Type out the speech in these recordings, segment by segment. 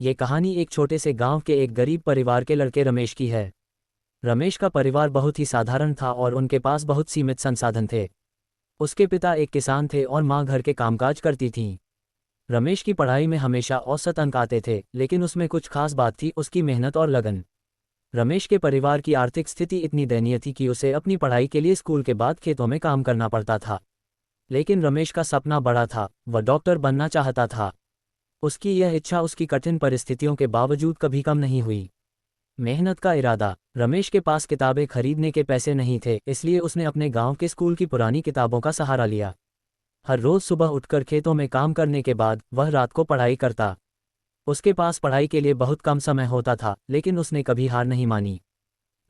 ये कहानी एक छोटे से गांव के एक गरीब परिवार के लड़के रमेश की है। रमेश का परिवार बहुत ही साधारण था और उनके पास बहुत सीमित संसाधन थे। उसके पिता एक किसान थे और माँ घर के कामकाज करती थीं। रमेश की पढ़ाई में हमेशा औसत अंक आते थे, लेकिन उसमें कुछ खास बात थी, उसकी मेहनत और लगन। रमेश के परिवार की आर्थिक स्थिति इतनी दयनीय थी कि उसे अपनी पढ़ाई के लिए स्कूल के बाद खेतों में काम करना पड़ता था। लेकिन रमेश का सपना बड़ा था, वह डॉक्टर बनना चाहता था। उसकी यह इच्छा उसकी कठिन परिस्थितियों के बावजूद कभी कम नहीं हुई। मेहनत का इरादा। रमेश के पास किताबें खरीदने के पैसे नहीं थे, इसलिए उसने अपने गांव के स्कूल की पुरानी किताबों का सहारा लिया। हर रोज सुबह उठकर खेतों में काम करने के बाद वह रात को पढ़ाई करता। उसके पास पढ़ाई के लिए बहुत कम समय होता था, लेकिन उसने कभी हार नहीं मानी।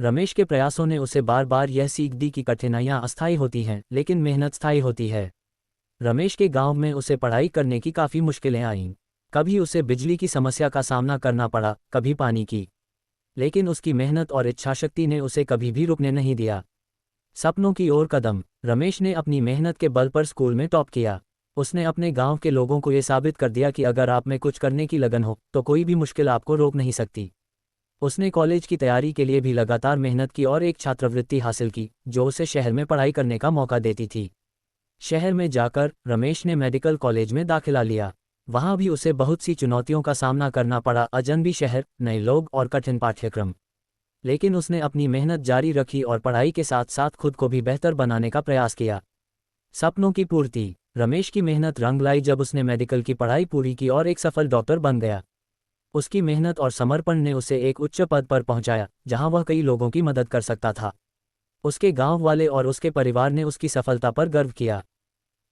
रमेश के प्रयासों ने उसे बार बार यह सीख दी कि कठिनाइयां अस्थायी होती हैं, लेकिन मेहनत स्थायी होती है। रमेश के गांव में उसे पढ़ाई करने की काफ़ी मुश्किलें आईं। कभी उसे बिजली की समस्या का सामना करना पड़ा, कभी पानी की। लेकिन उसकी मेहनत और इच्छाशक्ति ने उसे कभी भी रुकने नहीं दिया। सपनों की ओर कदम। रमेश ने अपनी मेहनत के बल पर स्कूल में टॉप किया। उसने अपने गांव के लोगों को ये साबित कर दिया कि अगर आप में कुछ करने की लगन हो तो कोई भी मुश्किल आपको रोक नहीं सकती। उसने कॉलेज की तैयारी के लिए भी लगातार मेहनत की और एक छात्रवृत्ति हासिल की, जो उसे शहर में पढ़ाई करने का मौका देती थी। शहर में जाकर रमेश ने मेडिकल कॉलेज में दाखिला लिया। वहां भी उसे बहुत सी चुनौतियों का सामना करना पड़ा, अजनबी शहर, नए लोग और कठिन पाठ्यक्रम। लेकिन उसने अपनी मेहनत जारी रखी और पढ़ाई के साथ साथ खुद को भी बेहतर बनाने का प्रयास किया। सपनों की पूर्ति। रमेश की मेहनत रंग लाई जब उसने मेडिकल की पढ़ाई पूरी की और एक सफल डॉक्टर बन गया। उसकी मेहनत और समर्पण ने उसे एक उच्च पद पर पहुंचाया, जहां वह कई लोगों की मदद कर सकता था। उसके गांव वाले और उसके परिवार ने उसकी सफलता पर गर्व किया।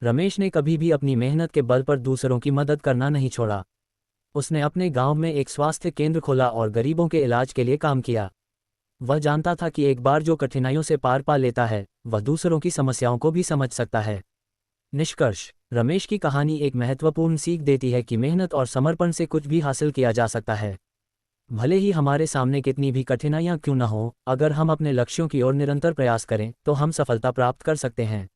रमेश ने कभी भी अपनी मेहनत के बल पर दूसरों की मदद करना नहीं छोड़ा। उसने अपने गांव में एक स्वास्थ्य केंद्र खोला और गरीबों के इलाज के लिए काम किया। वह जानता था कि एक बार जो कठिनाइयों से पार पा लेता है, वह दूसरों की समस्याओं को भी समझ सकता है। निष्कर्ष। रमेश की कहानी एक महत्वपूर्ण सीख देती है कि मेहनत और समर्पण से कुछ भी हासिल किया जा सकता है। भले ही हमारे सामने कितनी भी कठिनाइयां क्यों न हो, अगर हम अपने लक्ष्यों की ओर निरंतर प्रयास करें तो हम सफलता प्राप्त कर सकते हैं।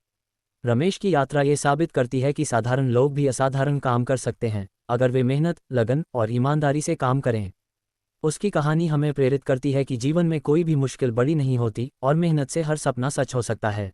रमेश की यात्रा ये साबित करती है कि साधारण लोग भी असाधारण काम कर सकते हैं, अगर वे मेहनत, लगन और ईमानदारी से काम करें। उसकी कहानी हमें प्रेरित करती है कि जीवन में कोई भी मुश्किल बड़ी नहीं होती और मेहनत से हर सपना सच हो सकता है।